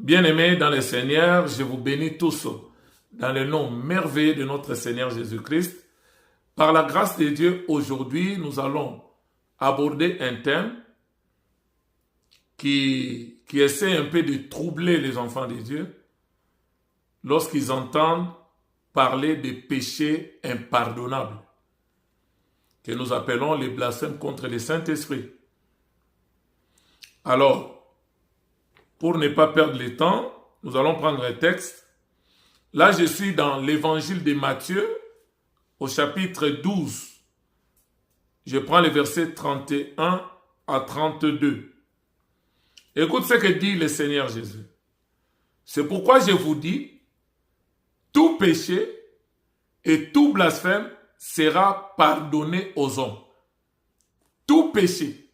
Bien-aimés dans le Seigneur, je vous bénis tous dans le nom merveilleux de notre Seigneur Jésus-Christ. Par la grâce de Dieu, aujourd'hui, nous allons aborder un thème qui essaie un peu de troubler les enfants de Dieu lorsqu'ils entendent parler des péchés impardonnables que nous appelons les blasphèmes contre le Saint-Esprit. Alors, pour ne pas perdre le temps, nous allons prendre un texte. Là, je suis dans l'évangile de Matthieu, au chapitre 12. Je prends les versets 31 à 32. Écoute ce que dit le Seigneur Jésus. C'est pourquoi je vous dis, tout péché et tout blasphème sera pardonné aux hommes. Tout péché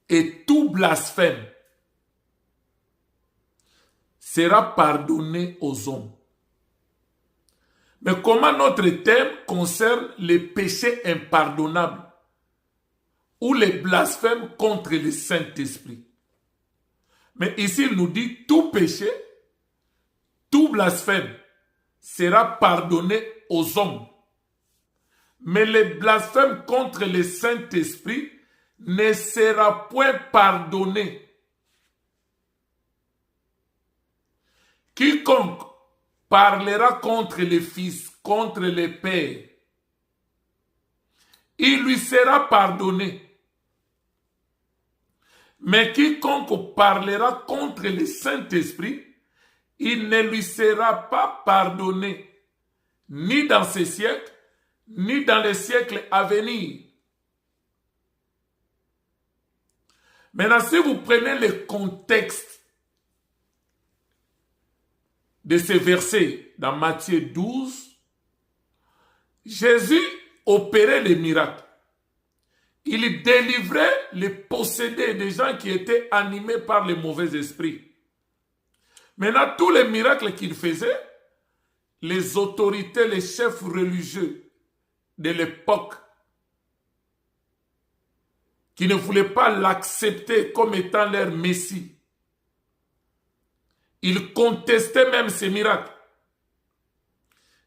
et tout blasphème sera pardonné aux hommes. Mais comment notre thème concerne les péchés impardonnables ou les blasphèmes contre le Saint-Esprit? Mais ici, il nous dit tout péché, tout blasphème sera pardonné aux hommes. Mais les blasphèmes contre le Saint-Esprit ne sera point pardonné. Quiconque parlera contre le Fils, contre le Père, il lui sera pardonné. Mais quiconque parlera contre le Saint-Esprit, il ne lui sera pas pardonné, ni dans ce siècle, ni dans les siècles à venir. Maintenant, si vous prenez le contexte de ces versets dans Matthieu 12, Jésus opérait les miracles. Il délivrait les possédés des gens qui étaient animés par les mauvais esprits. Maintenant, tous les miracles qu'il faisait, les autorités, les chefs religieux de l'époque, qui ne voulaient pas l'accepter comme étant leur Messie, ils contestaient même ces miracles.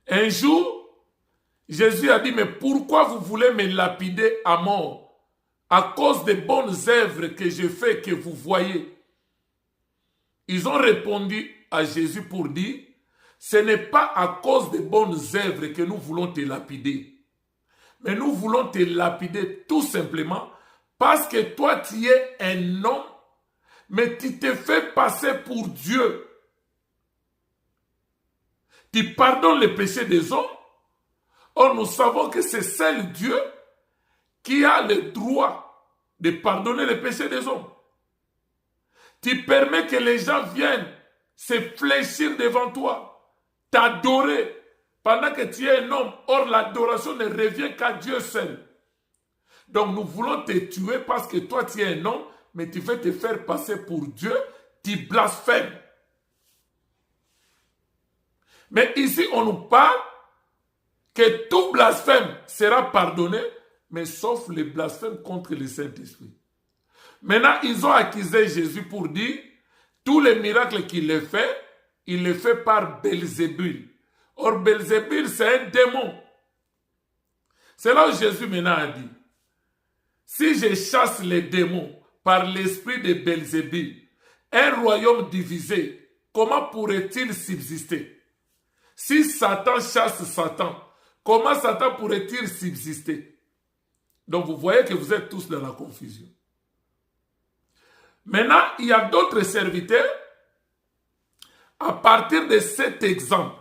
Un jour, Jésus a dit, mais pourquoi vous voulez me lapider à mort à cause des bonnes œuvres que je fais, que vous voyez? Ils ont répondu à Jésus pour dire, ce n'est pas à cause des bonnes œuvres que nous voulons te lapider. Mais nous voulons te lapider tout simplement parce que toi tu es un homme, mais tu te fais passer pour Dieu. Tu pardonnes les péchés des hommes. Or, nous savons que c'est seul Dieu qui a le droit de pardonner les péchés des hommes. Tu permets que les gens viennent se fléchir devant toi, t'adorer, pendant que tu es un homme. Or, l'adoration ne revient qu'à Dieu seul. Donc, nous voulons te tuer parce que toi, tu es un homme, mais tu veux te faire passer pour Dieu, tu blasphèmes. Mais ici, on nous parle que tout blasphème sera pardonné, mais sauf les blasphèmes contre le Saint-Esprit. Maintenant, ils ont accusé Jésus pour dire, tous les miracles qu'il fait, il les fait par Belzébul. Or, Belzébul, c'est un démon. C'est là où Jésus maintenant a dit, si je chasse les démons par l'esprit de Belzébul, un royaume divisé, comment pourrait-il subsister? Si Satan chasse Satan, comment Satan pourrait-il subsister? Donc vous voyez que vous êtes tous dans la confusion. Maintenant, il y a d'autres serviteurs, à partir de cet exemple.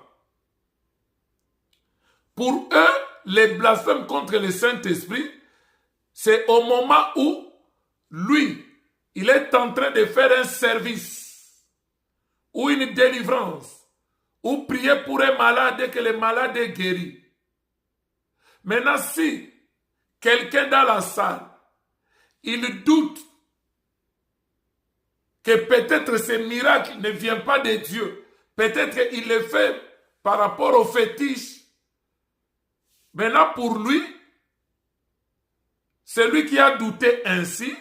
Pour eux, les blasphèmes contre le Saint-Esprit, c'est au moment où lui, il est en train de faire un service ou une délivrance, ou prier pour un malade et que le malade est guéri. Maintenant, si quelqu'un dans la salle, il doute que peut-être ce miracle ne vient pas de Dieu, peut-être qu'il le fait par rapport au fétiche. Maintenant, pour lui, celui qui a douté ainsi,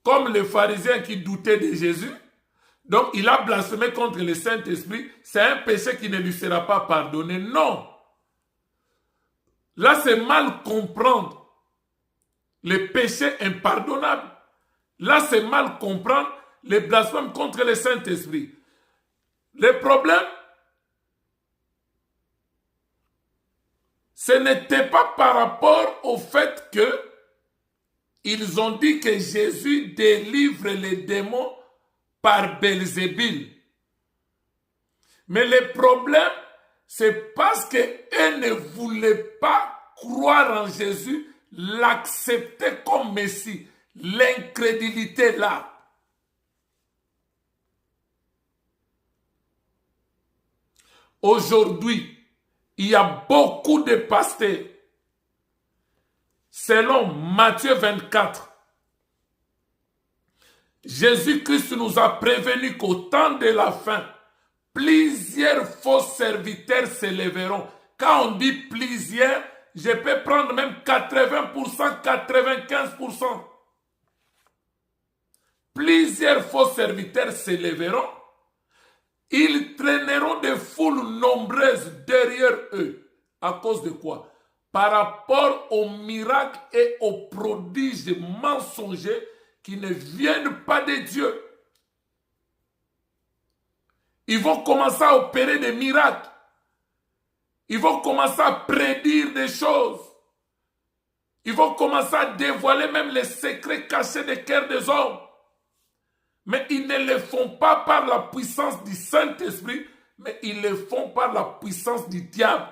comme les pharisiens qui doutaient de Jésus, Donc, il a blasphémé contre le Saint-Esprit. C'est un péché qui ne lui sera pas pardonné. Non. Là, c'est mal comprendre les péchés impardonnables. Là, c'est mal comprendre les blasphèmes contre le Saint-Esprit. Le problème, ce n'était pas par rapport au fait que ils ont dit que Jésus délivre les démons par Belzébul. Mais le problème, c'est parce qu'eux ne voulaient pas croire en Jésus, l'accepter comme Messie. L'incrédulité là. Aujourd'hui, il y a beaucoup de pasteurs. Selon Matthieu 24, Jésus-Christ nous a prévenu qu'au temps de la fin, plusieurs faux serviteurs s'élèveront. Quand on dit plusieurs, je peux prendre même 80%, 95%. Plusieurs faux serviteurs s'élèveront. Ils traîneront des foules nombreuses derrière eux. À cause de quoi? Par rapport aux miracles et aux prodiges mensongers qui ne viennent pas de Dieu. Ils vont commencer à opérer des miracles. Ils vont commencer à prédire des choses. Ils vont commencer à dévoiler même les secrets cachés des cœurs des hommes. Mais ils ne le font pas par la puissance du Saint-Esprit, mais ils le font par la puissance du diable.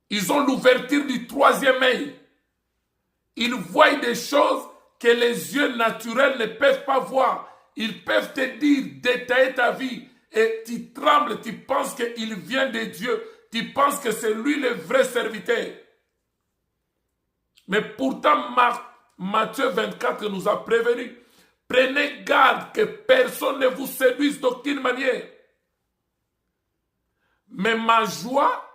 Ils ont l'ouverture du troisième œil. Ils voient des choses que les yeux naturels ne peuvent pas voir. Ils peuvent te dire, détailler ta vie, et tu trembles, tu penses qu'il vient de Dieu, tu penses que c'est lui le vrai serviteur. Mais pourtant, Matthieu 24 nous a prévenu. Prenez garde que personne ne vous séduise d'aucune manière. Mais ma joie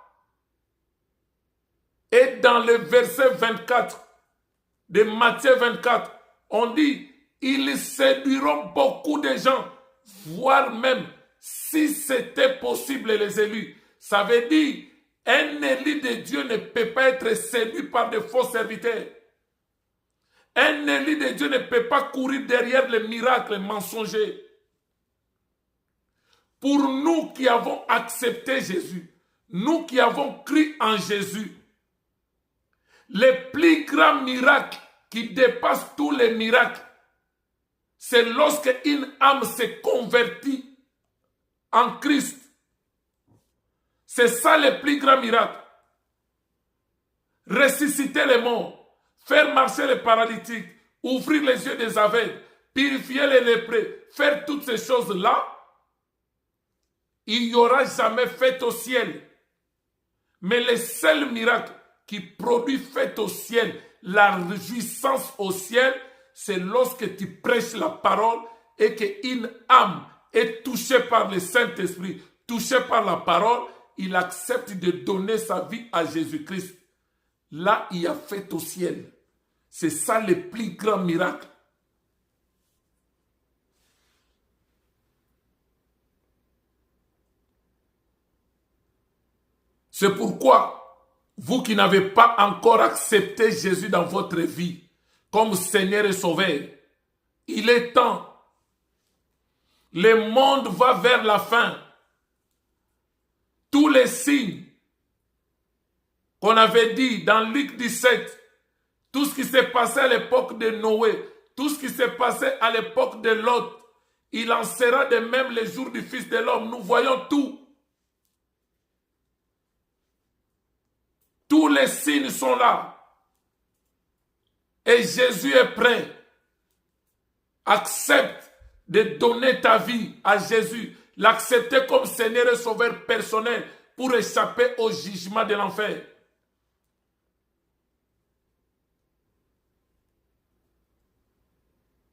est dans le verset 24 de Matthieu 24. On dit, ils séduiront beaucoup de gens, voire même, si c'était possible, les élus. Ça veut dire, un élu de Dieu ne peut pas être séduit par de faux serviteurs. Un élu de Dieu ne peut pas courir derrière les miracles mensongers. Pour nous qui avons accepté Jésus, nous qui avons cru en Jésus, le plus grand miracle qui dépasse tous les miracles, c'est lorsque une âme se convertit en Christ. C'est ça le plus grand miracle. Ressusciter les morts, faire marcher les paralytiques, ouvrir les yeux des aveugles, purifier les lépreux, faire toutes ces choses-là, il n'y aura jamais fête au ciel. Mais le seul miracle qui produit fête au ciel, la réjouissance au ciel, c'est lorsque tu prêches la parole et qu'une âme est touchée par le Saint-Esprit, touchée par la parole, il accepte de donner sa vie à Jésus-Christ. Là, il y a fête au ciel. C'est ça le plus grand miracle. C'est pourquoi, vous qui n'avez pas encore accepté Jésus dans votre vie comme Seigneur et Sauveur, il est temps. Le monde va vers la fin. Tous les signes qu'on avait dit dans Luc 17, tout ce qui s'est passé à l'époque de Noé, tout ce qui s'est passé à l'époque de Lot, il en sera de même les jours du Fils de l'homme. Nous voyons tout. Tous les signes sont là. Et Jésus est prêt. Accepte de donner ta vie à Jésus. L'accepter comme Seigneur et Sauveur personnel pour échapper au jugement de l'enfer.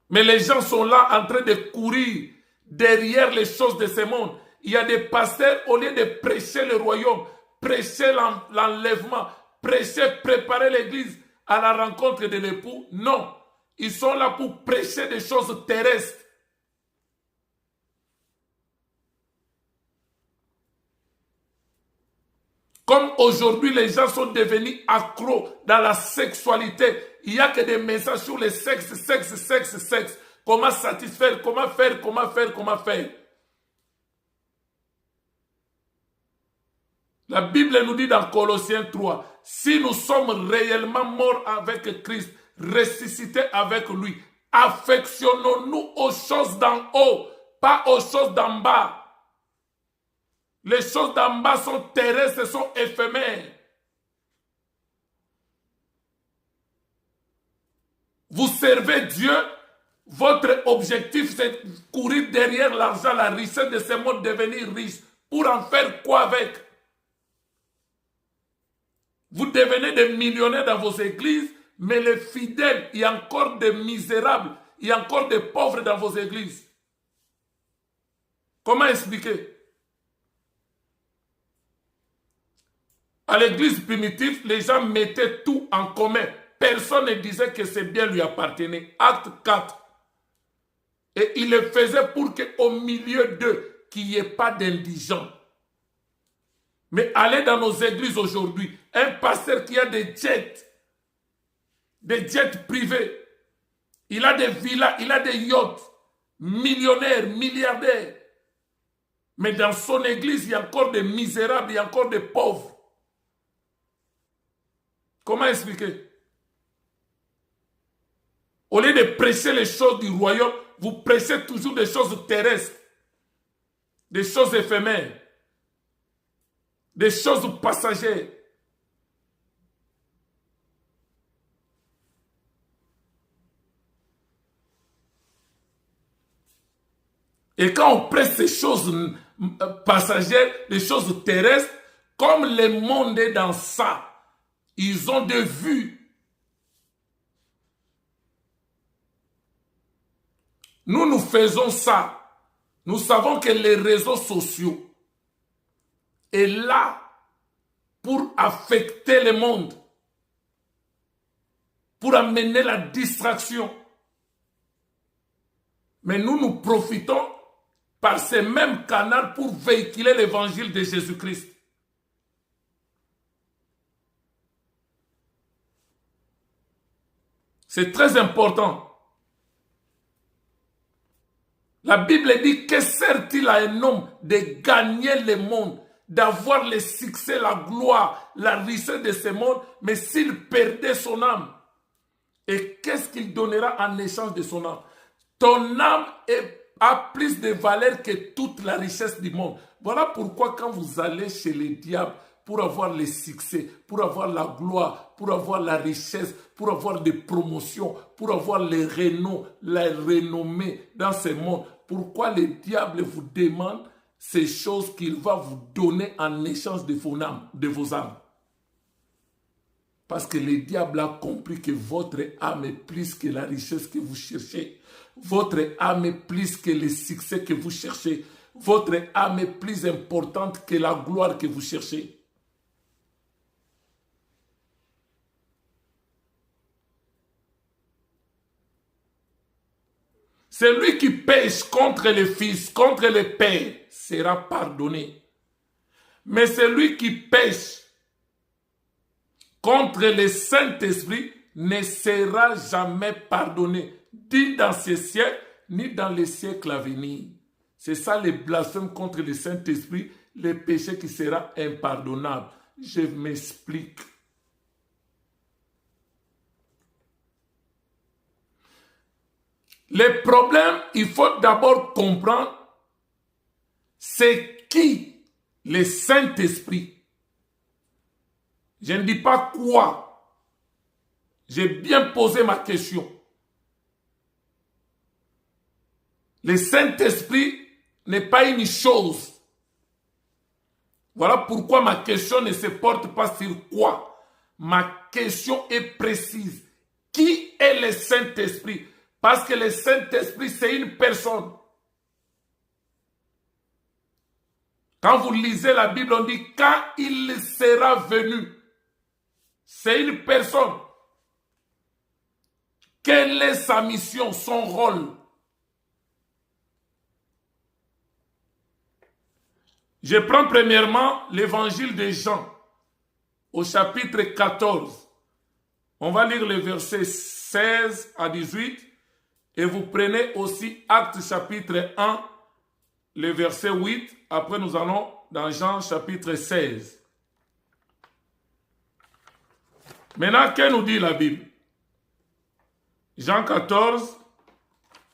Mais les gens sont là en train de courir derrière les choses de ce monde. Il y a des pasteurs, au lieu de prêcher le royaume, prêcher l'enlèvement, prêcher, préparer l'église à la rencontre de l'époux. Non, ils sont là pour prêcher des choses terrestres. Comme aujourd'hui, les gens sont devenus accros dans la sexualité. Il n'y a que des messages sur le sexe, sexe, sexe, sexe. Comment satisfaire, comment faire, comment faire, comment faire. La Bible nous dit dans Colossiens 3, si nous sommes réellement morts avec Christ, ressuscités avec lui, affectionnons-nous aux choses d'en haut, pas aux choses d'en bas. Les choses d'en bas sont terrestres, sont éphémères. Vous servez Dieu, votre objectif c'est courir derrière l'argent, la richesse de ce monde, devenir riche. Pour en faire quoi avec? Vous devenez des millionnaires dans vos églises, mais les fidèles, il y a encore des misérables, il y a encore des pauvres dans vos églises. Comment expliquer? À l'église primitive, les gens mettaient tout en commun. Personne ne disait que ces biens lui appartenaient. Acte 4. Et il le faisait pour qu'au milieu d'eux, qu'il n'y ait pas d'indigents. Mais allez dans nos églises aujourd'hui, un pasteur qui a des jets privés, il a des villas, il a des yachts, millionnaires, milliardaires. Mais dans son église, il y a encore des misérables, il y a encore des pauvres. Comment expliquer? Au lieu de prêcher les choses du royaume, vous prêchez toujours des choses terrestres, des choses éphémères, des choses passagères. Et quand on prêche ces choses passagères, les choses terrestres, comme le monde est dans ça, ils ont des vues. Nous faisons ça. Nous savons que les réseaux sociaux est là pour affecter le monde, pour amener la distraction. Mais nous profitons par ces mêmes canaux pour véhiculer l'évangile de Jésus-Christ. C'est très important. La Bible dit que sert-il à un homme de gagner le monde, d'avoir le succès, la gloire, la richesse de ce monde, mais s'il perdait son âme? Et qu'est-ce qu'il donnera en échange de son âme? Ton âme a plus de valeur que toute la richesse du monde. Voilà pourquoi quand vous allez chez les diables pour avoir le succès, pour avoir la gloire, pour avoir la richesse, pour avoir des promotions, pour avoir les renom, la renommée dans ce monde, pourquoi le diable vous demande ces choses qu'il va vous donner en échange de vos âmes? Parce que le diable a compris que votre âme est plus que la richesse que vous cherchez. Votre âme est plus que le succès que vous cherchez. Votre âme est plus importante que la gloire que vous cherchez. Celui qui pêche contre le Fils, contre le Père, sera pardonné. Mais celui qui pêche contre le Saint-Esprit ne sera jamais pardonné, ni dans ce siècle, ni dans les siècles à venir. C'est ça le blasphème contre le Saint-Esprit, le péché qui sera impardonnable. Je m'explique. Le problème, il faut d'abord comprendre, c'est qui le Saint-Esprit. Je ne dis pas quoi. J'ai bien posé ma question. Le Saint-Esprit n'est pas une chose. Voilà pourquoi ma question ne se porte pas sur quoi. Ma question est précise. Qui est le Saint-Esprit? Parce que le Saint-Esprit, c'est une personne. Quand vous lisez la Bible, on dit quand il sera venu. C'est une personne. Quelle est sa mission, son rôle? Je prends premièrement l'évangile de Jean, au chapitre 14. On va lire les versets 16 à 18 et vous prenez aussi Actes chapitre 1, le verset 8. Après, nous allons dans Jean chapitre 16. Maintenant, que nous dit la Bible? Jean 14,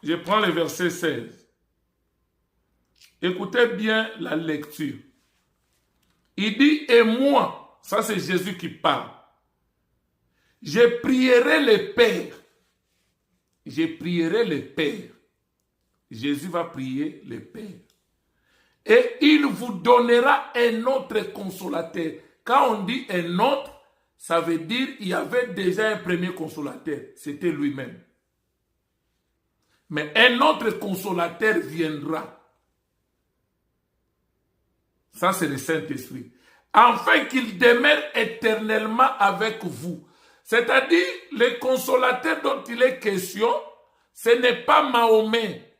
je prends le verset 16. Écoutez bien la lecture. Il dit, et moi, ça c'est Jésus qui parle, je prierai le Père. Je prierai le Père. Jésus va prier le Père. Et il vous donnera un autre consolateur. Quand on dit un autre, ça veut dire qu'il y avait déjà un premier consolateur. C'était lui-même. Mais un autre consolateur viendra. Ça, c'est le Saint-Esprit. Afin qu'il demeure éternellement avec vous. C'est-à-dire, le consolateur dont il est question, ce n'est pas Mahomet.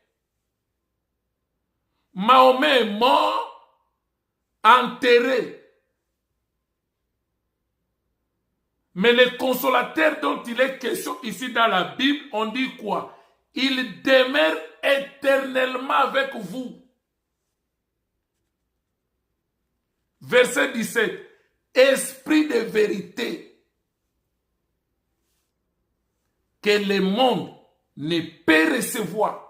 Mahomet est mort, enterré. Mais le consolateur dont il est question ici dans la Bible, on dit quoi? Il demeure éternellement avec vous. Verset 17. Esprit de vérité que le monde ne peut recevoir.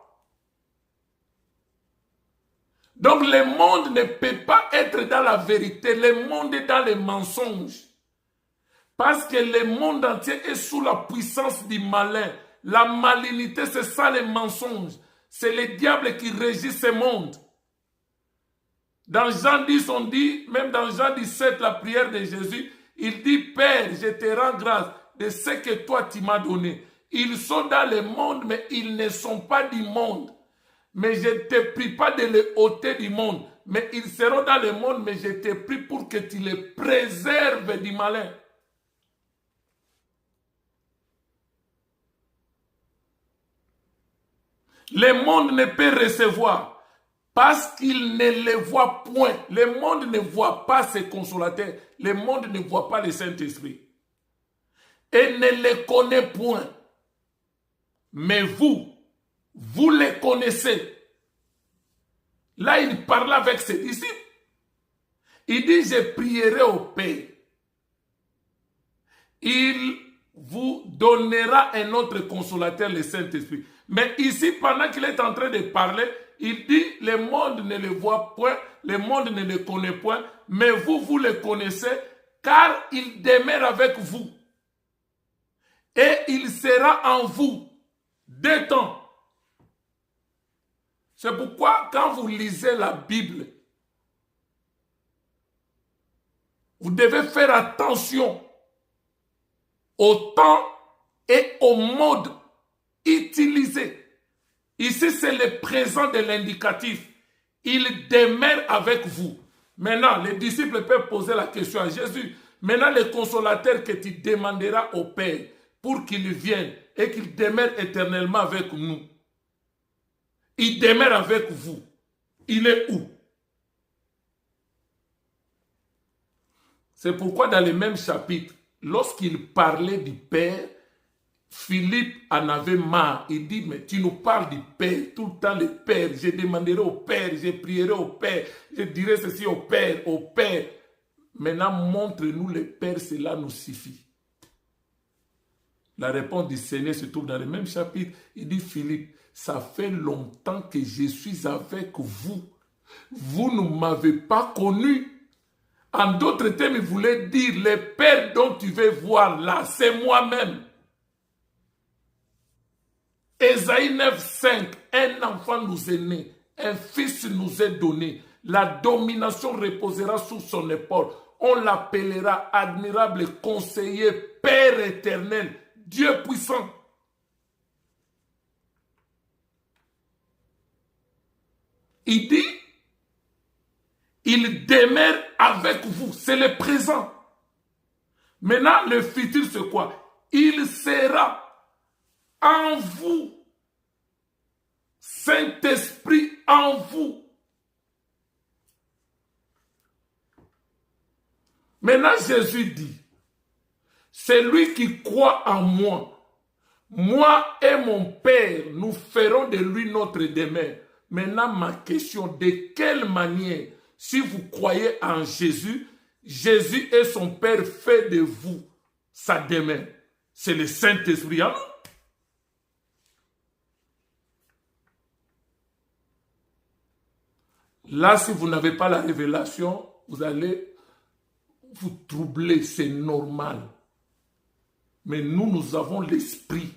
Donc le monde ne peut pas être dans la vérité. Le monde est dans les mensonges. Parce que le monde entier est sous la puissance du malin. La malignité, c'est ça les mensonges. C'est le diable qui régit ce monde. Dans Jean 10, on dit, même dans Jean 17, la prière de Jésus, il dit, Père, je te rends grâce de ce que toi tu m'as donné. Ils sont dans le monde, mais ils ne sont pas du monde. Mais je ne te prie pas de les ôter du monde. Mais ils seront dans le monde, mais je te prie pour que tu les préserves du malin. Le monde ne peut recevoir parce qu'il ne les voit point. Le monde ne voit pas ses consolateurs. Le monde ne voit pas le Saint-Esprit. Et ne les connaît point. Mais vous les connaissez. Là, il parle avec ses disciples. Il dit, je prierai au Père. Il vous donnera un autre consolateur, le Saint-Esprit. Mais ici, pendant qu'il est en train de parler, il dit, le monde ne le voit point, le monde ne le connaît point, mais vous le connaissez, car il demeure avec vous. Et il sera en vous, dès temps. C'est pourquoi, quand vous lisez la Bible, vous devez faire attention au temps et au mode utilisé. Ici, c'est le présent de l'indicatif. Il demeure avec vous. Maintenant, les disciples peuvent poser la question à Jésus. Maintenant, le consolateur que tu demanderas au Père pour qu'il vienne et qu'il demeure éternellement avec nous. Il demeure avec vous. Il est où? C'est pourquoi dans le même chapitre, lorsqu'il parlait du Père, Philippe en avait marre. Il dit, mais tu nous parles du Père, tout le temps le Père. Je demanderai au Père, je prierai au Père, je dirai ceci au Père, au Père. Maintenant, montre-nous le Père, cela nous suffit. La réponse du Seigneur se trouve dans le même chapitre. Il dit, Philippe, ça fait longtemps que je suis avec vous. Vous ne m'avez pas connu. En d'autres termes, il voulait dire, le Père dont tu veux voir là, c'est moi-même. Ésaïe 9, 5, un enfant nous est né, un fils nous est donné, la domination reposera sur son épaule. On l'appellera admirable conseiller, Père éternel, Dieu puissant. Il dit, il demeure avec vous, c'est le présent. Maintenant, le futur, c'est quoi? Il sera en vous. Saint-Esprit en vous. Maintenant, Jésus dit, c'est lui qui croit en moi. Moi et mon Père, nous ferons de lui notre demeure. Maintenant, ma question, de quelle manière, si vous croyez en Jésus, Jésus et son Père fait de vous sa demeure? C'est le Saint-Esprit. Hein? Là, si vous n'avez pas la révélation, vous allez vous troubler, c'est normal. Mais nous avons l'esprit.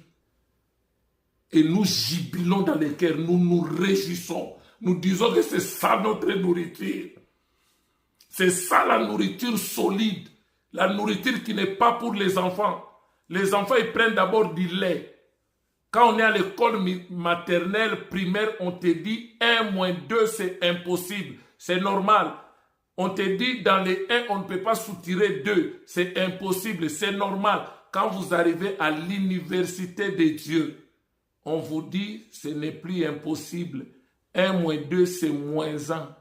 Et nous jubilons dans les cœurs, nous nous réjouissons. Nous disons que c'est ça notre nourriture. C'est ça la nourriture solide. La nourriture qui n'est pas pour les enfants. Les enfants, ils prennent d'abord du lait. Quand on est à l'école maternelle, primaire, on te dit 1 moins 2, c'est impossible. C'est normal. On te dit dans les 1, on ne peut pas soutirer 2. C'est impossible, c'est normal. Quand vous arrivez à l'université de Dieu, on vous dit ce n'est plus impossible. 1 moins 2, c'est moins 1.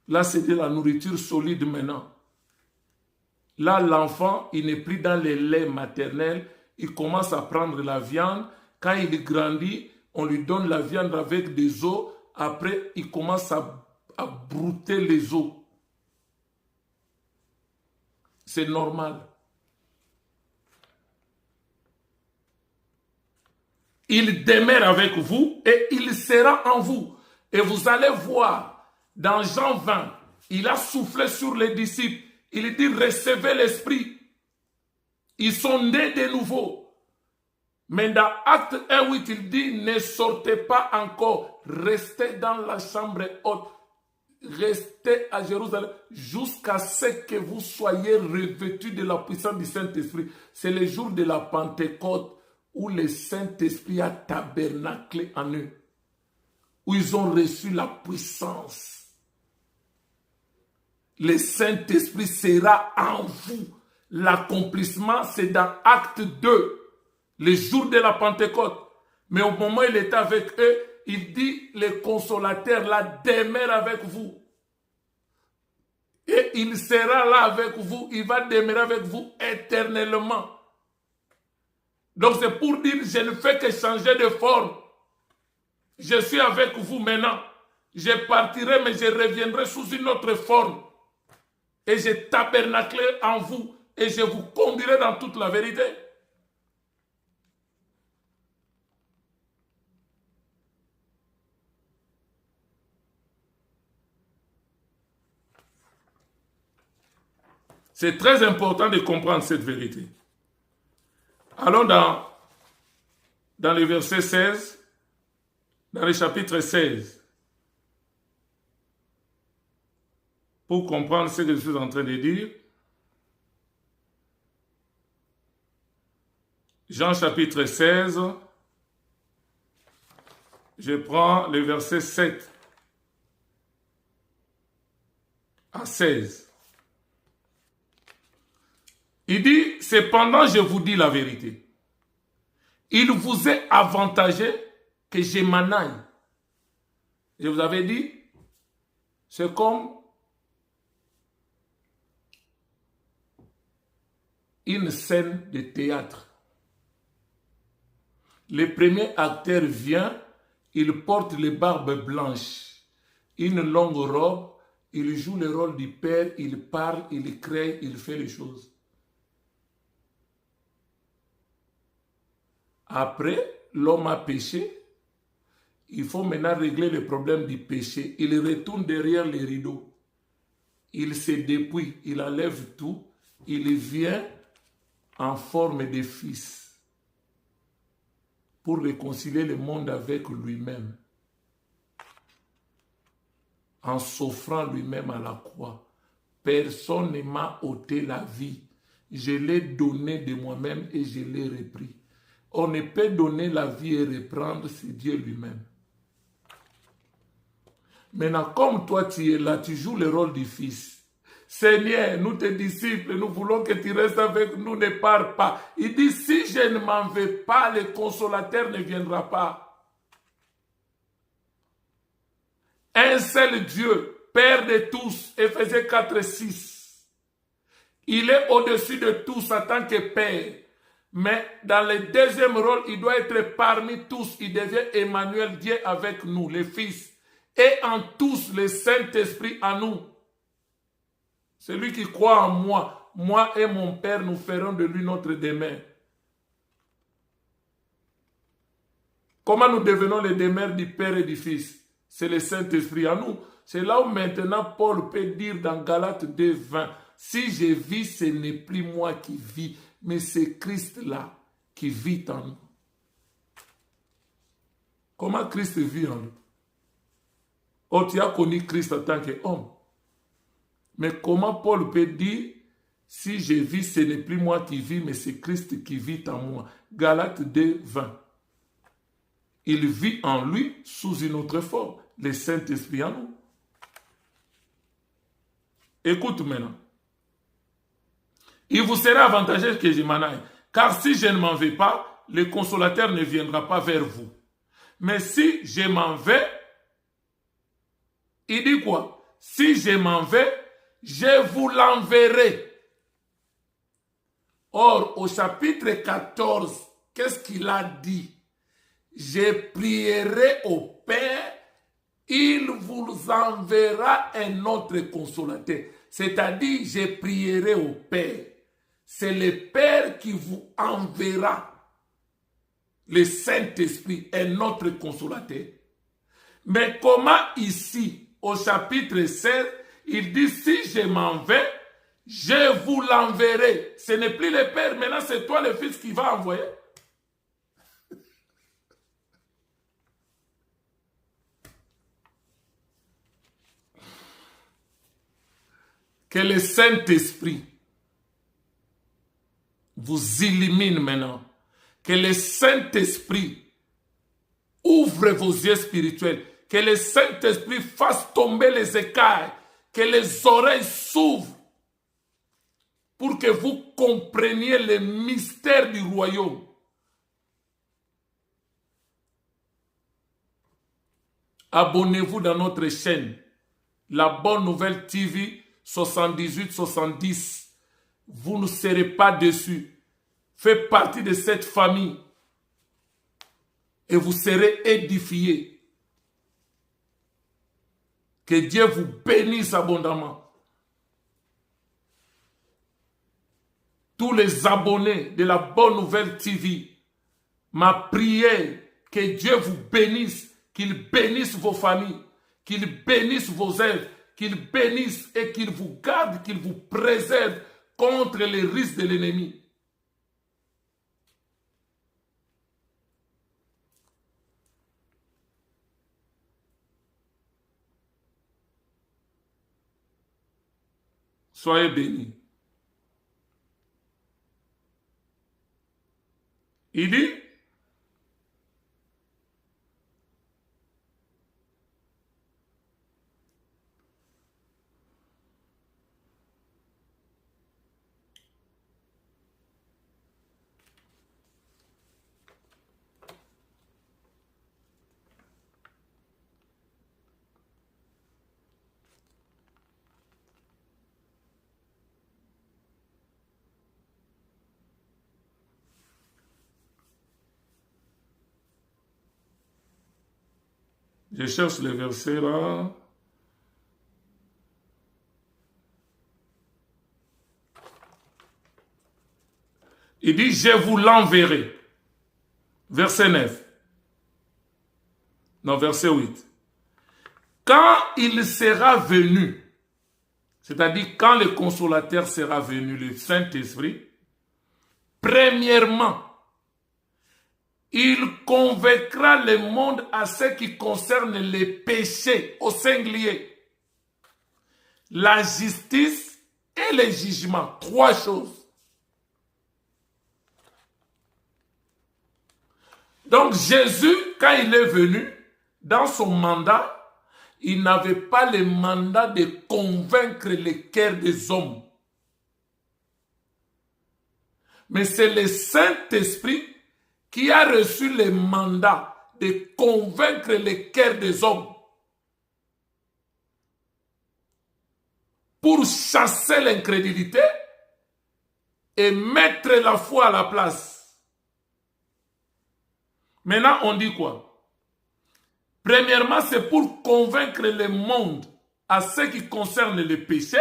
Là, c'est de la nourriture solide maintenant. Là, l'enfant, il n'est plus dans les laits maternels. Il commence à prendre la viande. Quand il grandit, on lui donne la viande avec des os. Après, il commence à brouter les os. C'est normal. Il demeure avec vous et il sera en vous. Et vous allez voir, dans Jean 20, il a soufflé sur les disciples. Il dit, recevez l'Esprit. Ils sont nés de nouveau. Mais dans Acte 1:8, il dit, ne sortez pas encore. Restez dans la chambre haute. Restez à Jérusalem jusqu'à ce que vous soyez revêtus de la puissance du Saint-Esprit. C'est le jour de la Pentecôte où le Saint-Esprit a tabernaclé en eux. Où ils ont reçu la puissance. Le Saint-Esprit sera en vous. L'accomplissement, c'est dans Acte 2, le jour de la Pentecôte. Mais au moment où il était avec eux, il dit, le consolateur là demeure avec vous. Et il sera là avec vous, il va demeurer avec vous éternellement. Donc c'est pour dire, je ne fais que changer de forme. Je suis avec vous maintenant. Je partirai, mais je reviendrai sous une autre forme. Et je tabernaclerai en vous. Et je vous conduirai dans toute la vérité. C'est très important de comprendre cette vérité. Allons dans le verset 16, dans le chapitre 16, pour comprendre ce que je suis en train de dire. Jean chapitre 16, je prends le verset 7 à 16. Il dit, cependant je vous dis la vérité. Il vous est avantagé que je m'en aille. Je vous avais dit, c'est comme une scène de théâtre. Le premier acteur vient, il porte les barbes blanches, une longue robe, il joue le rôle du père, il parle, il crée, il fait les choses. Après, l'homme a péché, il faut maintenant régler le problème du péché. Il retourne derrière les rideaux, il se dépouille, il enlève tout, il vient en forme de fils pour réconcilier le monde avec lui-même, en s'offrant lui-même à la croix. Personne ne m'a ôté la vie. Je l'ai donné de moi-même et je l'ai repris. On ne peut donner la vie et reprendre, c'est Dieu lui-même. Maintenant, comme toi tu es là, tu joues le rôle du fils. Seigneur, nous tes disciples, nous voulons que tu restes avec nous, ne pars pas. Il dit, si je ne m'en vais pas, le consolateur ne viendra pas. Un seul Dieu Père de tous, Éphésiens 4, 6. Il est au-dessus de tous en tant que Père. Mais dans le deuxième rôle, il doit être parmi tous. Il devient Emmanuel, Dieu avec nous, les fils. Et en tous, le Saint-Esprit en nous. Celui qui croit en moi, moi et mon Père, nous ferons de lui notre demeure. Comment nous devenons les demeures du Père et du Fils? C'est le Saint-Esprit en nous. C'est là où maintenant Paul peut dire dans Galates 2, 20, si je vis, ce n'est plus moi qui vis, mais c'est Christ là qui vit en nous. Comment Christ vit en nous? Oh, tu as connu Christ en tant qu'homme. Mais comment Paul peut dire, si je vis, ce n'est plus moi qui vis, mais c'est Christ qui vit en moi. Galates 2, 20. Il vit en lui sous une autre forme, le Saint-Esprit en nous. Écoute maintenant. Il vous sera avantageux que je m'en aille, car si je ne m'en vais pas, le consolateur ne viendra pas vers vous. Mais si je m'en vais, il dit quoi? Si je m'en vais, je vous l'enverrai. Or, au chapitre 14, qu'est-ce qu'il a dit? Je prierai au Père, il vous enverra un autre consolateur. C'est-à-dire, je prierai au Père. C'est le Père qui vous enverra le Saint-Esprit, un autre consolateur. Mais comment ici, au chapitre 16, il dit, si je m'en vais, je vous l'enverrai. Ce n'est plus le Père, maintenant c'est toi le Fils qui va envoyer. Que le Saint-Esprit vous illumine maintenant. Que le Saint-Esprit ouvre vos yeux spirituels. Que le Saint-Esprit fasse tomber les écailles. Que les oreilles s'ouvrent. Pour que vous compreniez le mystère du royaume. Abonnez-vous dans notre chaîne. La Bonne Nouvelle TV 78-70. Vous ne serez pas déçus. Faites partie de cette famille. Et vous serez édifiés. Que Dieu vous bénisse abondamment. Tous les abonnés de la Bonne Nouvelle TV, ma prière, que Dieu vous bénisse, qu'il bénisse vos familles, qu'il bénisse vos œuvres, qu'il bénisse et qu'il vous garde, qu'il vous préserve contre les risques de l'ennemi. Soyez bénis. Il dit, je cherche le verset là. Il dit, je vous l'enverrai. Verset 9. Non, verset 8. Quand il sera venu, c'est-à-dire quand le consolateur sera venu, le Saint-Esprit, premièrement, il convaincra le monde à ce qui concerne les péchés au singulier, la justice et le jugement. Trois choses. Donc Jésus, quand il est venu, dans son mandat, il n'avait pas le mandat de convaincre les cœurs des hommes. Mais c'est le Saint-Esprit qui a reçu le mandat de convaincre les cœurs des hommes. pour chasser l'incrédulité et mettre la foi à la place. Maintenant, on dit quoi? Premièrement, c'est pour convaincre le monde à ce qui concerne le péché,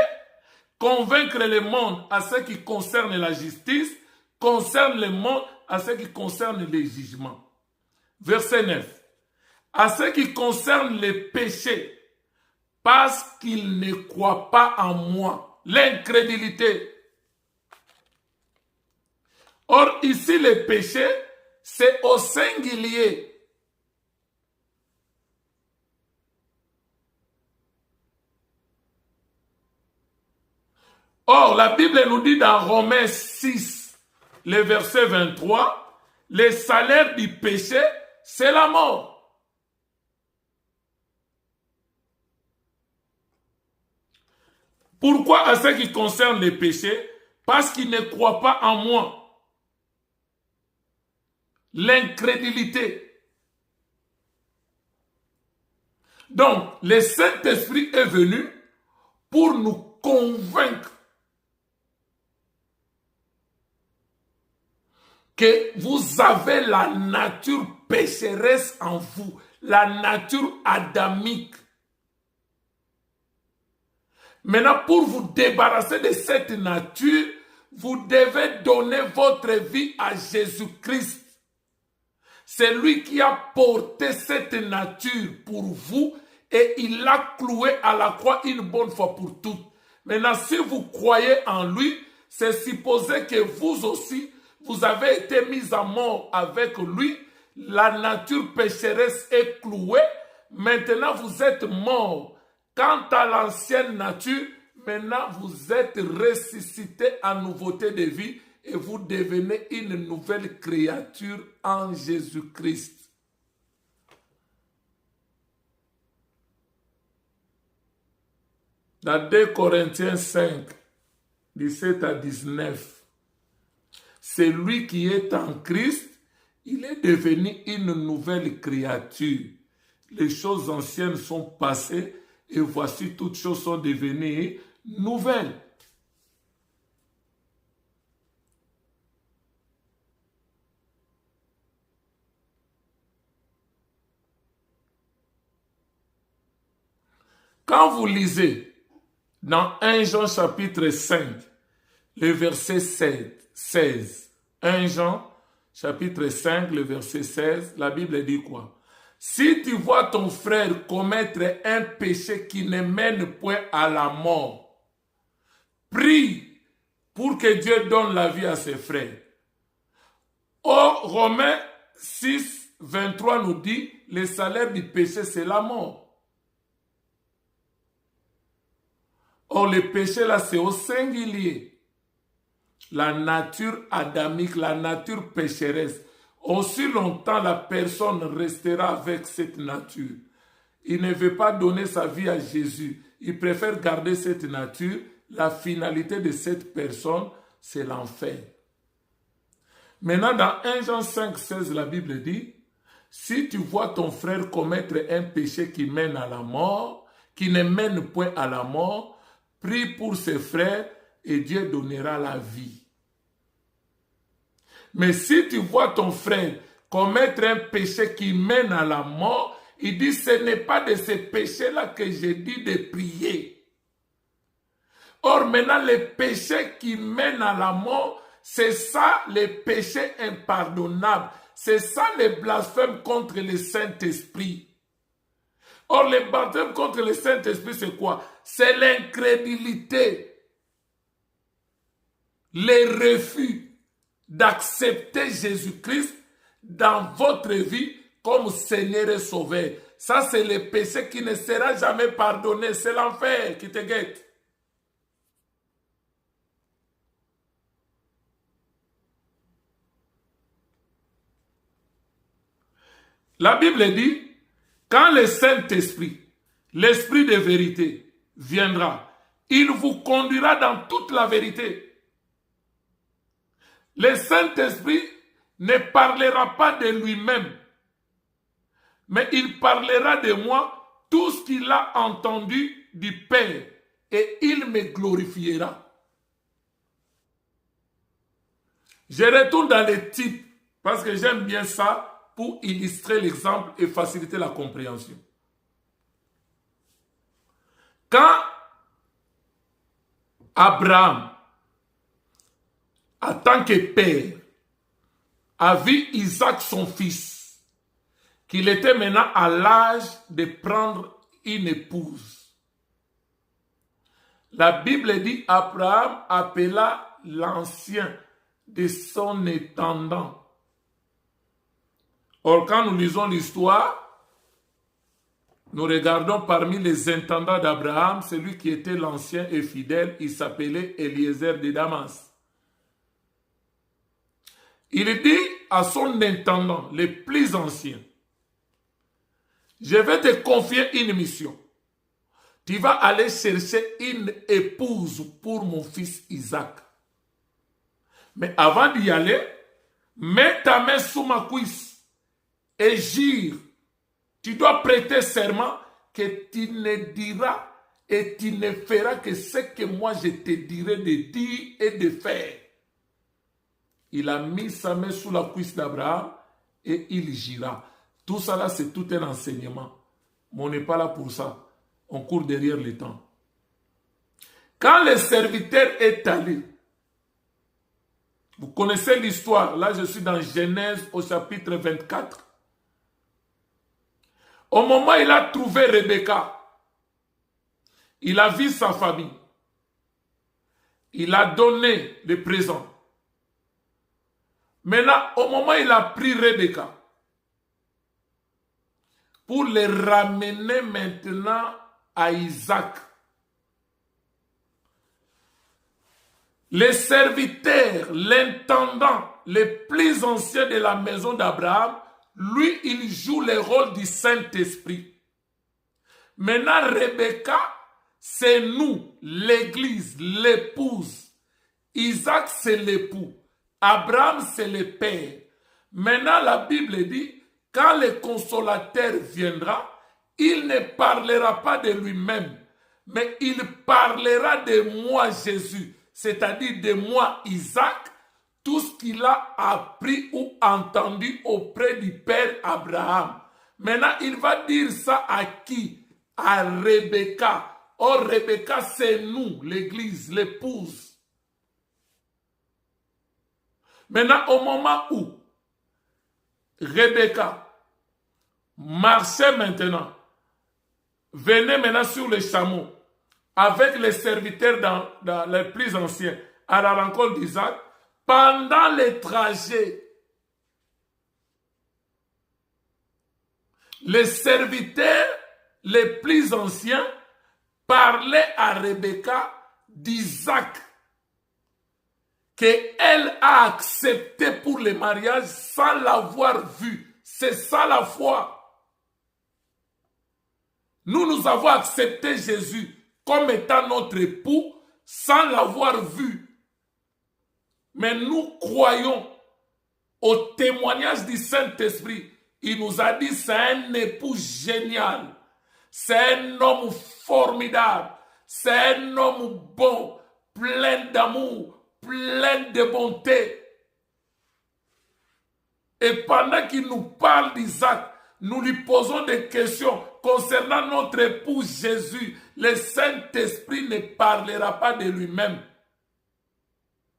convaincre le monde à ce qui concerne la justice, concerne le monde à ce qui concerne les jugements. Verset 9. À ce qui concerne les péchés, parce qu'ils ne croient pas en moi. L'incrédulité. Or, ici, le péché, c'est au singulier. Or, la Bible nous dit dans Romains 6, le verset 23, le salaire du péché, c'est la mort. Pourquoi à ce qui concerne les péchés? Parce qu'ils ne croient pas en moi. L'incrédulité. Donc, le Saint-Esprit est venu pour nous convaincre que vous avez la nature pécheresse en vous, la nature adamique. Maintenant, pour vous débarrasser de cette nature, vous devez donner votre vie à Jésus-Christ. C'est lui qui a porté cette nature pour vous et il l'a cloué à la croix une bonne fois pour toutes. Maintenant, si vous croyez en lui, c'est supposé que vous aussi, vous avez été mis à mort avec lui. La nature pécheresse est clouée. Maintenant, vous êtes mort. Quant à l'ancienne nature, maintenant vous êtes ressuscité en nouveauté de vie et vous devenez une nouvelle créature en Jésus-Christ. Dans 2 Corinthiens 5, 17 à 19, celui qui est en Christ, il est devenu une nouvelle créature. Les choses anciennes sont passées et voici toutes choses sont devenues nouvelles. Quand vous lisez dans 1 Jean chapitre 5, le verset 16, 1 Jean chapitre 5, le verset 16, la Bible dit quoi? Si tu vois ton frère commettre un péché qui ne mène point à la mort, prie pour que Dieu donne la vie à ses frères. Or, Romains 6, 23 nous dit, le salaire du péché, c'est la mort. Or, le péché, là, c'est au singulier. La nature adamique, la nature pécheresse. Aussi longtemps la personne restera avec cette nature. Il ne veut pas donner sa vie à Jésus. Il préfère garder cette nature. La finalité de cette personne, c'est l'enfer. Maintenant, dans 1 Jean 5, 16, la Bible dit, si tu vois ton frère commettre un péché qui mène à la mort, qui ne mène point à la mort, prie pour ses frères et Dieu donnera la vie. Mais si tu vois ton frère commettre un péché qui mène à la mort, il dit, ce n'est pas de ce péché-là que j'ai dit de prier. Or, maintenant, les péchés qui mènent à la mort, c'est ça les péchés impardonnables. C'est ça les blasphèmes contre le Saint-Esprit. Or, les blasphèmes contre le Saint-Esprit, c'est quoi? C'est l'incrédulité, les refus d'accepter Jésus-Christ dans votre vie comme Seigneur et Sauveur. Ça, c'est le péché qui ne sera jamais pardonné. C'est l'enfer qui te guette. La Bible dit, quand le Saint-Esprit, l'Esprit de vérité, viendra, il vous conduira dans toute la vérité. Le Saint-Esprit ne parlera pas de lui-même, mais il parlera de moi tout ce qu'il a entendu du Père. et il me glorifiera. Je retourne dans les types parce que j'aime bien ça pour illustrer l'exemple et faciliter la compréhension. Quand Abraham, en tant que père, a vu Isaac, son fils, qu'il était maintenant à l'âge de prendre une épouse, la Bible dit Abraham appela l'ancien de son intendant. Or, quand nous lisons l'histoire, nous regardons parmi les intendants d'Abraham, celui qui était l'ancien et fidèle, il s'appelait Eliezer de Damas. Il dit à son intendant, le plus ancien, je vais te confier une mission. Tu vas aller chercher une épouse pour mon fils Isaac. Mais avant d'y aller, mets ta main sous ma cuisse et jure. Tu dois prêter serment que tu ne diras et tu ne feras que ce que moi je te dirai de dire et de faire. Il a mis sa main sous la cuisse d'Abraham et il jura. Tout ça là, c'est tout un enseignement. Mais on n'est pas là pour ça. On court derrière le temps. Quand le serviteur est allé, vous connaissez l'histoire. Là, je suis dans Genèse au chapitre 24. Au moment où il a trouvé Rebecca, il a vu sa famille. Il a donné le présent. Maintenant, au moment où il a pris Rebecca, pour les ramener maintenant à Isaac, les serviteurs, l'intendant, les plus anciens de la maison d'Abraham, lui, il joue le rôle du Saint-Esprit. Maintenant, Rebecca, c'est nous, l'église, l'épouse. Isaac, c'est l'époux. Abraham, c'est le père. Maintenant, la Bible dit, quand le consolateur viendra, il ne parlera pas de lui-même, mais il parlera de moi, Jésus, c'est-à-dire de moi, Isaac, tout ce qu'il a appris ou entendu auprès du père Abraham. Maintenant, il va dire ça à qui? À Rebecca. Or, Rebecca, c'est nous, l'église, l'épouse. Maintenant, au moment où Rebecca marchait maintenant, venait maintenant sur les chameaux, avec les serviteurs dans les plus anciens, à la rencontre d'Isaac, pendant le trajet, les serviteurs les plus anciens parlaient à Rebecca d'Isaac, qu'elle a accepté pour le mariage sans l'avoir vu. C'est ça la foi. Nous avons accepté Jésus comme étant notre époux sans l'avoir vu. Mais nous croyons au témoignage du Saint-Esprit. Il nous a dit c'est un époux génial. C'est un homme formidable. C'est un homme bon, plein d'amour, plein de bonté. Et pendant qu'il nous parle d'Isaac, nous lui posons des questions concernant notre époux Jésus. Le Saint-Esprit ne parlera pas de lui-même,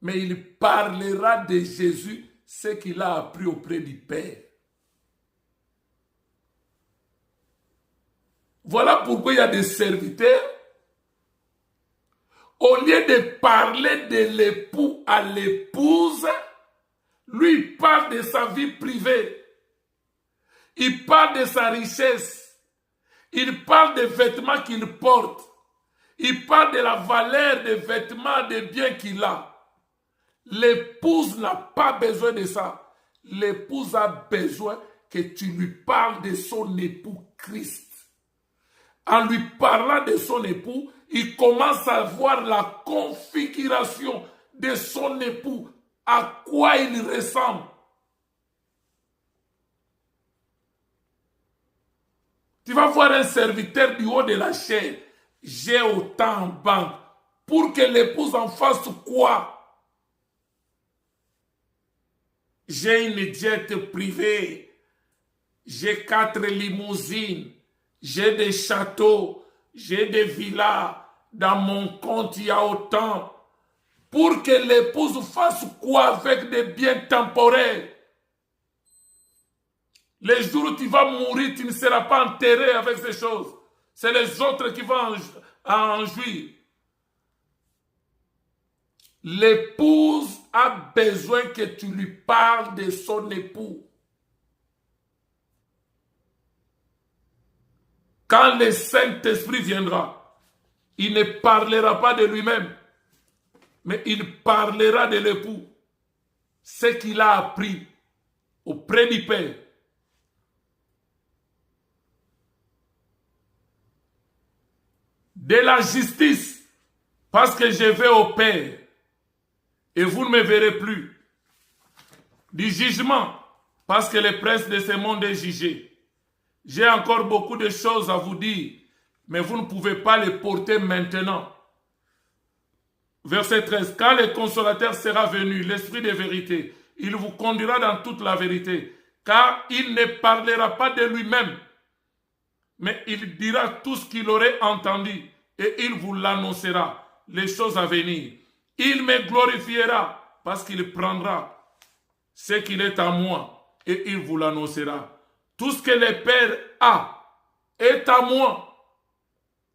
mais il parlera de Jésus, ce qu'il a appris auprès du Père. Voilà pourquoi il y a des serviteurs, au lieu de parler de l'époux à l'épouse, lui il parle de sa vie privée. Il parle de sa richesse. Il parle des vêtements qu'il porte. Il parle de la valeur des vêtements, des biens qu'il a. L'épouse n'a pas besoin de ça. L'épouse a besoin que tu lui parles de son époux Christ. En lui parlant de son époux, il commence à voir la configuration de son époux, à quoi il ressemble. Tu vas voir un serviteur du haut de la chair. j'ai autant en banque. Pour que l'épouse en fasse quoi? J'ai une jet privée. J'ai 4 limousines. J'ai des châteaux. J'ai des villas. Dans mon compte, il y a autant. Pour que l'épouse fasse quoi avec des biens temporaires? Les jours où tu vas mourir, tu ne seras pas enterré avec ces choses. C'est les autres qui vont en jouir. L'épouse a besoin que tu lui parles de son époux. Quand le Saint-Esprit viendra, il ne parlera pas de lui-même, mais il parlera de l'époux. Ce qu'il a appris auprès du Père. De la justice, parce que je vais au Père et vous ne me verrez plus. Du jugement, parce que le prince de ce monde est jugé. J'ai encore beaucoup de choses à vous dire, mais vous ne pouvez pas les porter maintenant. Verset 13. Quand le consolateur sera venu, l'esprit de vérité, il vous conduira dans toute la vérité, car il ne parlera pas de lui-même, mais il dira tout ce qu'il aurait entendu, et il vous l'annoncera, les choses à venir. Il me glorifiera, parce qu'il prendra ce qu'il est à moi, et il vous l'annoncera. Tout ce que le Père a est à moi.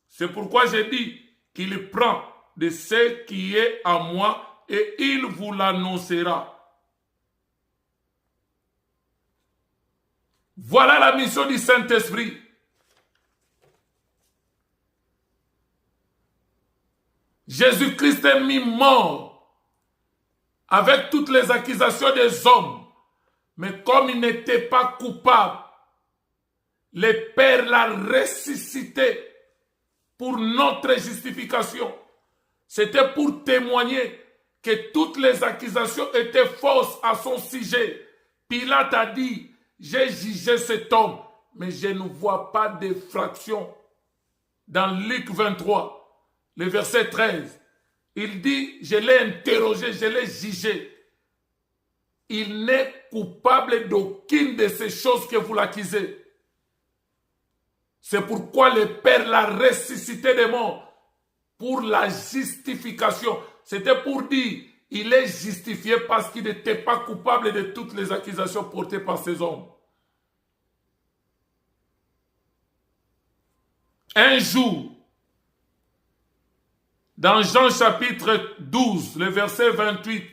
C'est pourquoi j'ai dit qu'il prend de ce qui est à moi et il vous l'annoncera. Voilà la mission du Saint-Esprit. Jésus-Christ est mis mort avec toutes les accusations des hommes. Mais comme il n'était pas coupable, le Père l'a ressuscité pour notre justification. C'était pour témoigner que toutes les accusations étaient fausses à son sujet. Pilate a dit, j'ai jugé cet homme, mais je ne vois pas d'effraction. Dans Luc 23, le verset 13, il dit, je l'ai interrogé, je l'ai jugé. Il n'est coupable d'aucune de ces choses que vous l'accusez. C'est pourquoi le Père l'a ressuscité des morts. Pour la justification. C'était pour dire, il est justifié parce qu'il n'était pas coupable de toutes les accusations portées par ces hommes. Un jour, dans Jean chapitre 12, le verset 28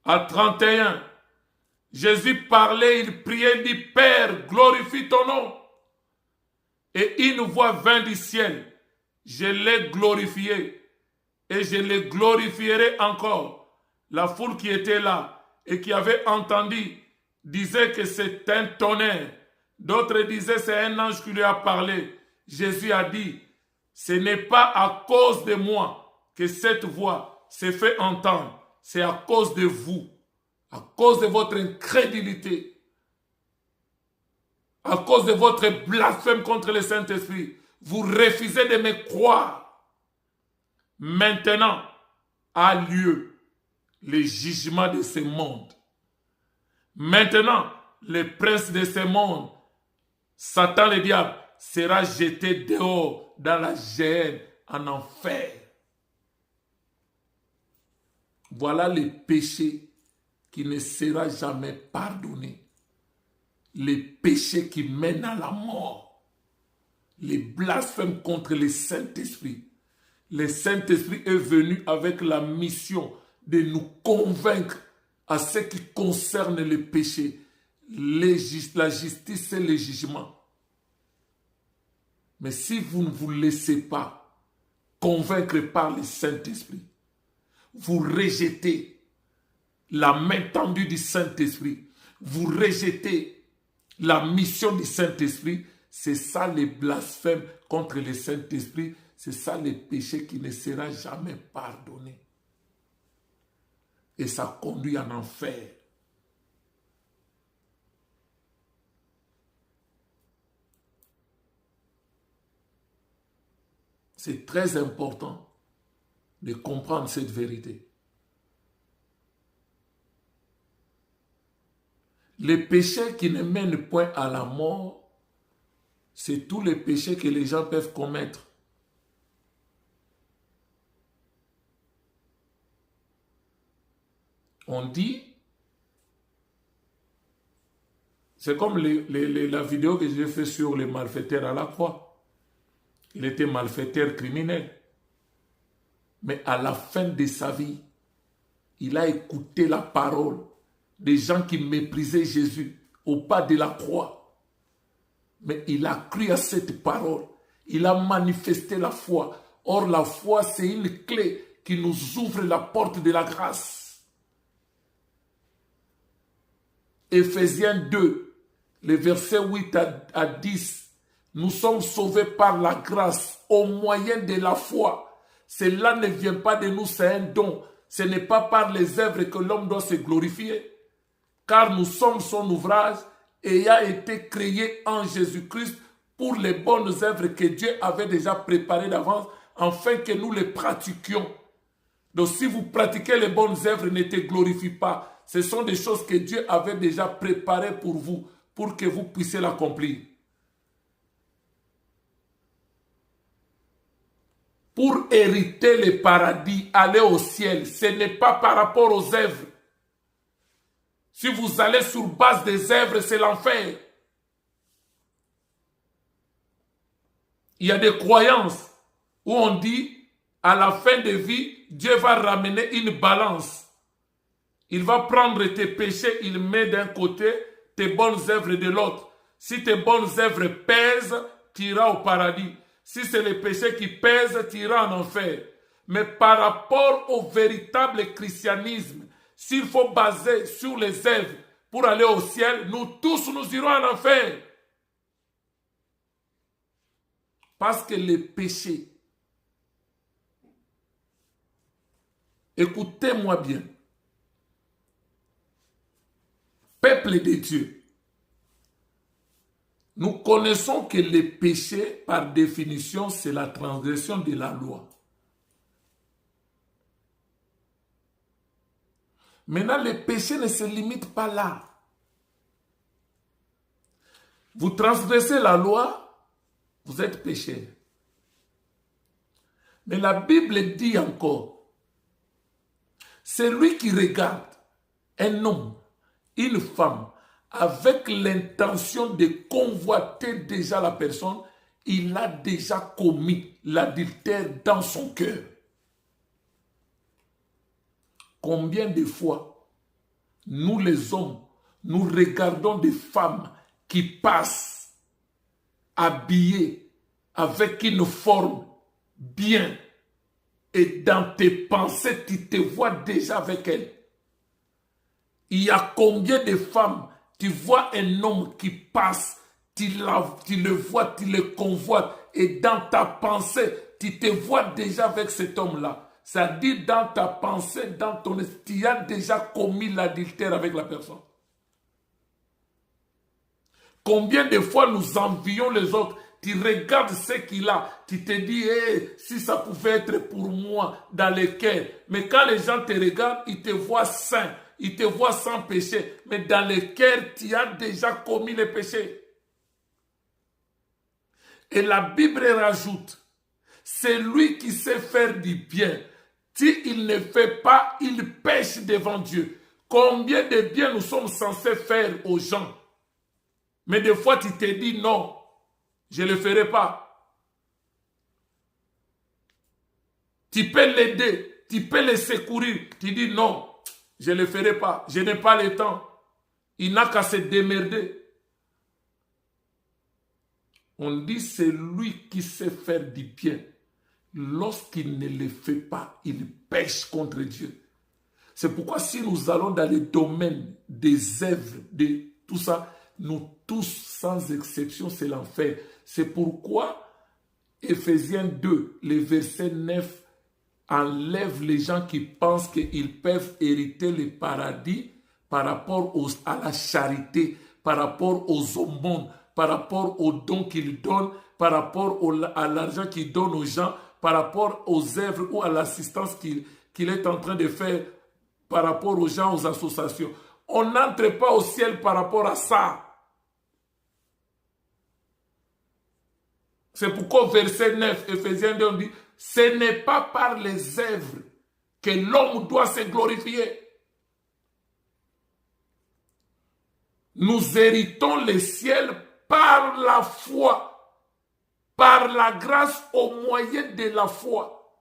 à 31, Jésus parlait, il priait, il dit, Père, glorifie ton nom. Et une voix vint du ciel. Je l'ai glorifié et je le glorifierai encore. La foule qui était là et qui avait entendu disait que c'est un tonnerre. D'autres disaient c'est un ange qui lui a parlé. Jésus a dit, ce n'est pas à cause de moi que cette voix s'est fait entendre. C'est à cause de vous, à cause de votre incrédulité, à cause de votre blasphème contre le Saint-Esprit. Vous refusez de me croire. Maintenant a lieu le jugement de ce monde. Maintenant, le prince de ce monde, Satan le diable, sera jeté dehors dans la géhenne, en enfer. Voilà le péché qui ne sera jamais pardonné. Les péchés qui mènent à la mort. Les blasphèmes contre le Saint-Esprit. Le Saint-Esprit est venu avec la mission de nous convaincre à ce qui concerne le péché, la justice et le jugement. Mais si vous ne vous laissez pas convaincre par le Saint-Esprit, vous rejetez la main tendue du Saint-Esprit, vous rejetez la mission du Saint-Esprit. C'est ça les blasphèmes contre le Saint-Esprit. C'est ça les péchés qui ne sera jamais pardonné. Et ça conduit en enfer. C'est très important de comprendre cette vérité. Les péchés qui ne mènent point à la mort, c'est tous les péchés que les gens peuvent commettre. On dit, c'est comme la vidéo que j'ai faite sur les malfaiteurs à la croix. Il était malfaiteur criminel. Mais à la fin de sa vie, il a écouté la parole des gens qui méprisaient Jésus au pas de la croix. Mais il a cru à cette parole. Il a manifesté la foi. Or, la foi, c'est une clé qui nous ouvre la porte de la grâce. Éphésiens 2, les versets 8 à 10. Nous sommes sauvés par la grâce au moyen de la foi. Cela ne vient pas de nous, c'est un don. Ce n'est pas par les œuvres que l'homme doit se glorifier. Car nous sommes son ouvrage ayant été créé en Jésus-Christ pour les bonnes œuvres que Dieu avait déjà préparées d'avance afin que nous les pratiquions. Donc si vous pratiquez les bonnes œuvres, ne te glorifie pas. Ce sont des choses que Dieu avait déjà préparées pour vous, pour que vous puissiez l'accomplir. Pour hériter le paradis, aller au ciel, ce n'est pas par rapport aux œuvres. Si vous allez sur base des œuvres, c'est l'enfer. Il y a des croyances où on dit, à la fin de vie, Dieu va ramener une balance. Il va prendre tes péchés, il met d'un côté, tes bonnes œuvres de l'autre. Si tes bonnes œuvres pèsent, tu iras au paradis. Si c'est les péchés qui pèsent, tu iras en enfer. Mais par rapport au véritable christianisme, s'il faut baser sur les œuvres pour aller au ciel, nous tous nous irons en enfer. Parce que les péchés, écoutez-moi bien, peuple de Dieu, nous connaissons que les péchés, par définition, c'est la transgression de la loi. Maintenant, les péchés ne se limitent pas là. Vous transgressez la loi, vous êtes pécheur. Mais la Bible dit encore, celui qui regarde un homme, une femme, avec l'intention de convoiter déjà la personne, il a déjà commis l'adultère dans son cœur. Combien de fois, nous les hommes, nous regardons des femmes qui passent habillées avec une forme bien et dans tes pensées, tu te vois déjà avec elles. Il y a combien de femmes, tu vois un homme qui passe, tu le vois, tu le convoites et dans ta pensée, tu te vois déjà avec cet homme-là. C'est-à-dire dans ta pensée, dans ton esprit, tu as déjà commis l'adultère avec la personne. Combien de fois nous envions les autres, tu regardes ce qu'il a, tu te dis, hey, si ça pouvait être pour moi dans le cœur. Mais quand les gens te regardent, ils te voient saint, ils te voient sans péché. Mais dans le cœur, tu as déjà commis le péché. Et la Bible rajoute, c'est lui qui sait faire du bien. Si il ne fait pas, il pêche devant Dieu. Combien de bien nous sommes censés faire aux gens? Mais des fois, tu te dis non, je ne le ferai pas. Tu peux l'aider, tu peux le secourir. Tu dis non, je ne le ferai pas, je n'ai pas le temps. Il n'a qu'à se démerder. On dit c'est lui qui sait faire du bien. Lorsqu'il ne le fait pas, il pêche contre Dieu. C'est pourquoi si nous allons dans le domaine des œuvres, de tout ça, nous tous, sans exception, c'est l'enfer. C'est pourquoi Éphésiens 2, le verset 9, enlève les gens qui pensent qu'ils peuvent hériter le paradis par rapport à la charité, par rapport aux aumônes, par rapport aux dons qu'ils donnent, par rapport à l'argent qu'ils donnent aux gens, par rapport aux œuvres ou à l'assistance qu'il est en train de faire par rapport aux gens, aux associations. On n'entre pas au ciel par rapport à ça. C'est pourquoi verset 9, Ephésiens 2, on dit, ce n'est pas par les œuvres que l'homme doit se glorifier. Nous héritons le ciel par la foi, par la grâce au moyen de la foi.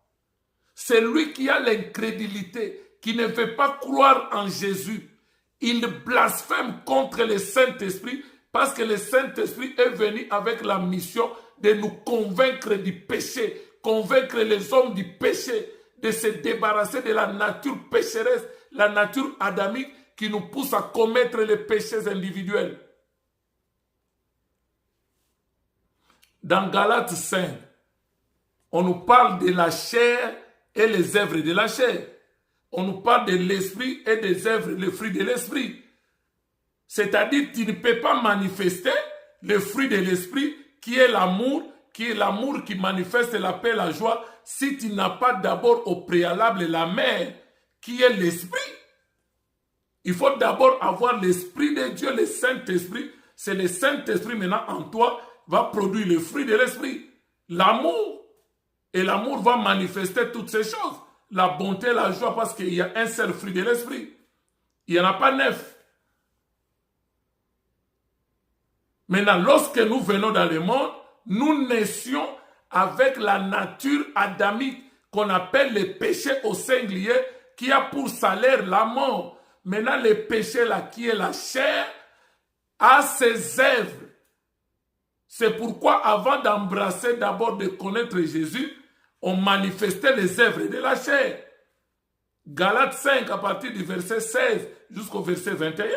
Celui qui a l'incrédulité, qui ne veut pas croire en Jésus, il blasphème contre le Saint-Esprit parce que le Saint-Esprit est venu avec la mission de nous convaincre du péché, convaincre les hommes du péché, de se débarrasser de la nature pécheresse, la nature adamique qui nous pousse à commettre les péchés individuels. Dans Galates 5, on nous parle de la chair et les œuvres de la chair. On nous parle de l'esprit et des œuvres, les fruits de l'esprit. C'est-à-dire que tu ne peux pas manifester le fruit de l'esprit qui est l'amour qui manifeste la paix, la joie, si tu n'as pas d'abord au préalable la mère qui est l'esprit. Il faut d'abord avoir l'esprit de Dieu, le Saint-Esprit. C'est le Saint-Esprit maintenant en toi va produire le fruit de l'esprit, l'amour. Et l'amour va manifester toutes ces choses. La bonté, la joie, parce qu'il y a un seul fruit de l'esprit. Il n'y en a pas 9. Maintenant, lorsque nous venons dans le monde, nous naissions avec la nature adamique qu'on appelle le péché au singulier qui a pour salaire la mort. Maintenant, le péché là qui est la chair a ses œuvres. C'est pourquoi avant d'embrasser, d'abord de connaître Jésus, on manifestait les œuvres de la chair. Galates 5 à partir du verset 16 jusqu'au verset 21.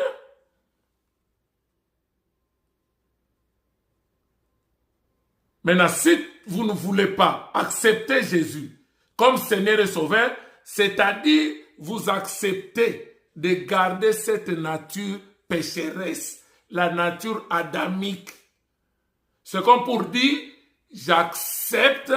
Maintenant, si vous ne voulez pas accepter Jésus comme Seigneur et Sauveur, c'est-à-dire vous acceptez de garder cette nature pécheresse, la nature adamique. C'est comme pour dire, j'accepte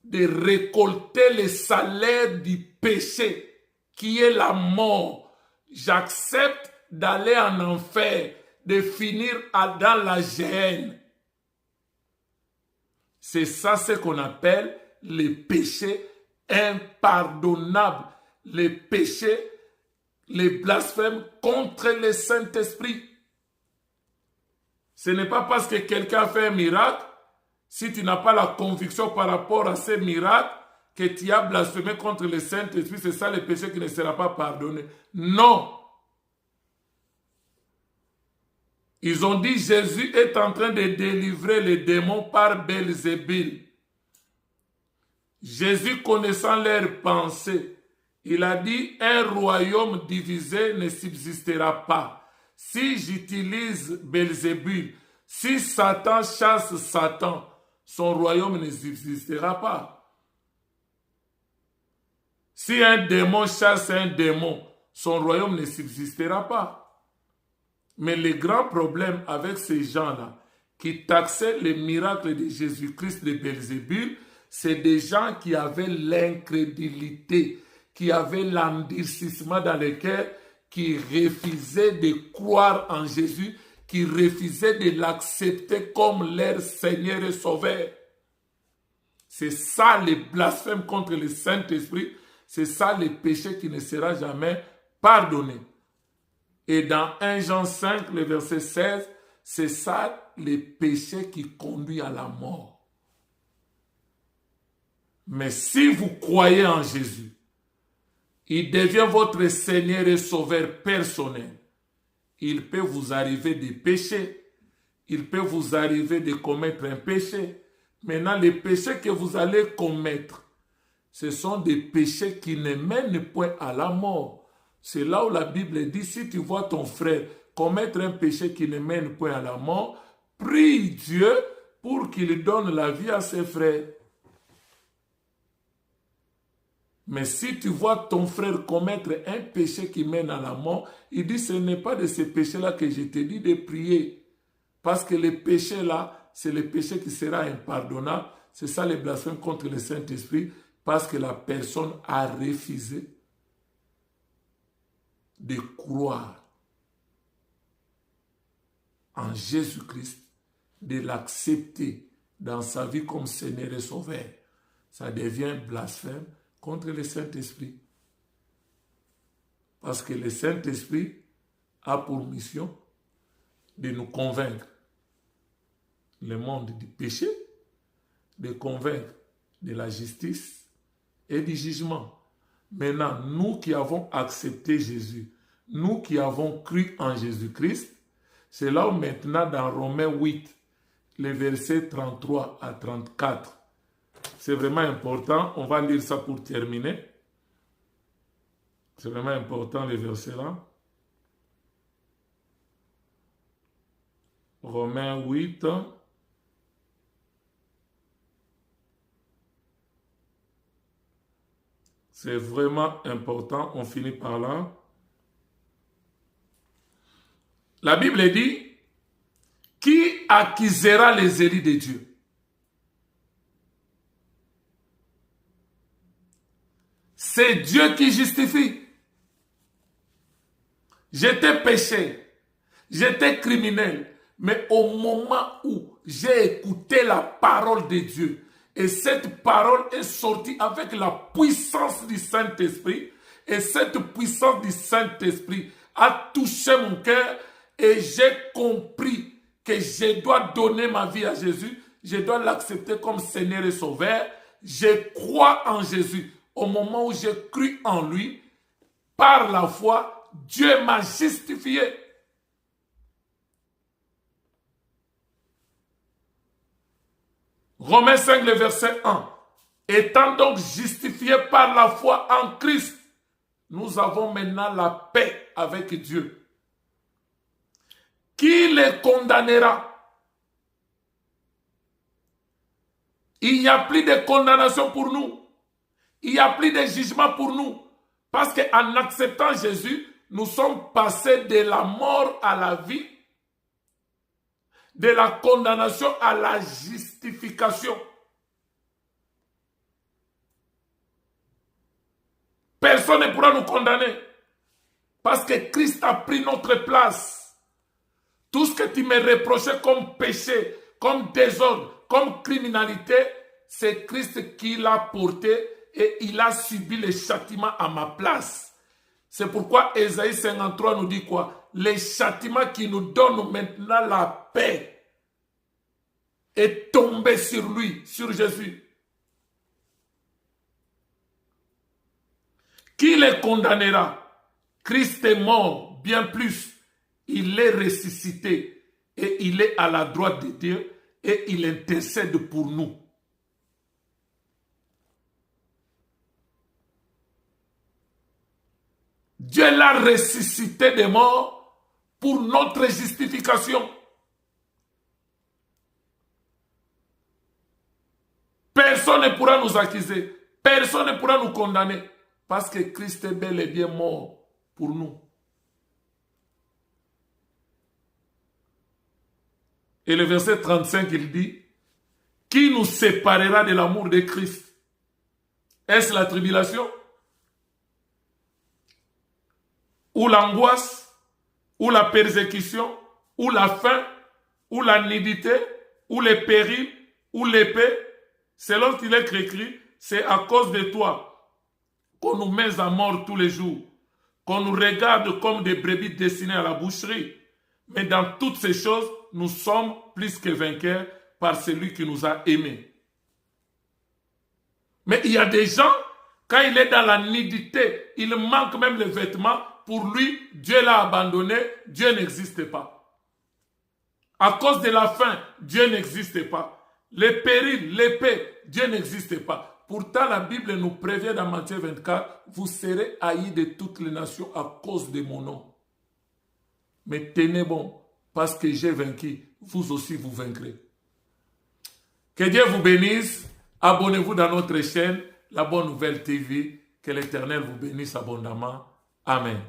de récolter le salaire du péché, qui est la mort. J'accepte d'aller en enfer, de finir dans la géhenne. C'est ça ce qu'on appelle les péchés impardonnables, les péchés, les blasphèmes contre le Saint-Esprit. Ce n'est pas parce que quelqu'un fait un miracle, si tu n'as pas la conviction par rapport à ces miracles, que tu as blasphémé contre le Saint-Esprit, c'est ça le péché qui ne sera pas pardonné. Non. Ils ont dit Jésus est en train de délivrer les démons par Belzébul. Jésus, connaissant leurs pensées, il a dit un royaume divisé ne subsistera pas. Si j'utilise Belzébul, si Satan chasse Satan, son royaume ne subsistera pas. Si un démon chasse un démon, son royaume ne subsistera pas. Mais le grand problème avec ces gens-là, qui taxaient les miracles de Jésus-Christ de Belzébul, c'est des gens qui avaient l'incrédulité, qui avaient l'endurcissement dans le cœur, qui refusaient de croire en Jésus, qui refusaient de l'accepter comme leur Seigneur et Sauveur. C'est ça le blasphème contre le Saint-Esprit, c'est ça le péché qui ne sera jamais pardonné. Et dans 1 Jean 5, le verset 16, c'est ça le péché qui conduit à la mort. Mais si vous croyez en Jésus, il devient votre Seigneur et Sauveur personnel. Il peut vous arriver de pécher. Il peut vous arriver de commettre un péché. Maintenant, les péchés que vous allez commettre, ce sont des péchés qui ne mènent point à la mort. C'est là où la Bible dit, si tu vois ton frère commettre un péché qui ne mène point à la mort, prie Dieu pour qu'il donne la vie à ses frères. Mais si tu vois ton frère commettre un péché qui mène à la mort, il dit, ce n'est pas de ce péché-là que je te dis de prier. Parce que le péché là, c'est le péché qui sera impardonnable. C'est ça les blasphèmes contre le Saint-Esprit, parce que la personne a refusé de croire en Jésus-Christ, de l'accepter dans sa vie comme Seigneur et Sauveur. Ça devient blasphème contre le Saint-Esprit. Parce que le Saint-Esprit a pour mission de nous convaincre le monde du péché, de convaincre de la justice et du jugement. Maintenant, nous qui avons accepté Jésus, nous qui avons cru en Jésus-Christ, c'est là où maintenant dans Romains 8, les versets 33 à 34, c'est vraiment important, on va lire ça pour terminer. C'est vraiment important les versets là. Romains 8, c'est vraiment important, on finit par là. La Bible dit, qui accusera les élus de Dieu? C'est Dieu qui justifie. J'étais pécheur, j'étais criminel, mais au moment où j'ai écouté la parole de Dieu, et cette parole est sortie avec la puissance du Saint-Esprit, et cette puissance du Saint-Esprit a touché mon cœur, et j'ai compris que je dois donner ma vie à Jésus, je dois l'accepter comme Seigneur et Sauveur. Je crois en Jésus. Au moment où j'ai cru en lui, par la foi, Dieu m'a justifié. Romains 5, le verset 1. Étant donc justifiés par la foi en Christ, nous avons maintenant la paix avec Dieu. Qui les condamnera? Il n'y a plus de condamnation pour nous. Il n'y a plus de jugement pour nous. Parce qu'en acceptant Jésus, nous sommes passés de la mort à la vie, de la condamnation à la justification. Personne ne pourra nous condamner. Parce que Christ a pris notre place. Tout ce que tu me reprochais comme péché, comme désordre, comme criminalité, c'est Christ qui l'a porté et il a subi le châtiment à ma place. C'est pourquoi Ésaïe 53 nous dit quoi? Le châtiment qui nous donne maintenant la paix est tombé sur lui, sur Jésus. Qui les condamnera? Christ est mort, bien plus. Il est ressuscité et il est à la droite de Dieu et il intercède pour nous. Dieu l'a ressuscité des morts pour notre justification. Personne ne pourra nous accuser, personne ne pourra nous condamner parce que Christ est bel et bien mort pour nous. Et le verset 35, il dit, qui nous séparera de l'amour de Christ? Est-ce la tribulation? Ou l'angoisse? Ou la persécution? Ou la faim? Ou la nudité? Ou les périls? Ou l'épée? Selon qu'il est écrit, c'est à cause de toi qu'on nous met à mort tous les jours, qu'on nous regarde comme des brebis destinées à la boucherie. Mais dans toutes ces choses, nous sommes plus que vainqueurs par celui qui nous a aimés. Mais il y a des gens, quand il est dans la nudité, il manque même les vêtements. Pour lui, Dieu l'a abandonné, Dieu n'existe pas. À cause de la faim, Dieu n'existe pas. Les périls, l'épée, Dieu n'existe pas. Pourtant, la Bible nous prévient dans Matthieu 24, vous serez haïs de toutes les nations à cause de mon nom. Mais tenez bon, parce que j'ai vaincu, vous aussi vous vaincrez. Que Dieu vous bénisse. Abonnez-vous dans notre chaîne, La Bonne Nouvelle TV. Que l'Éternel vous bénisse abondamment. Amen.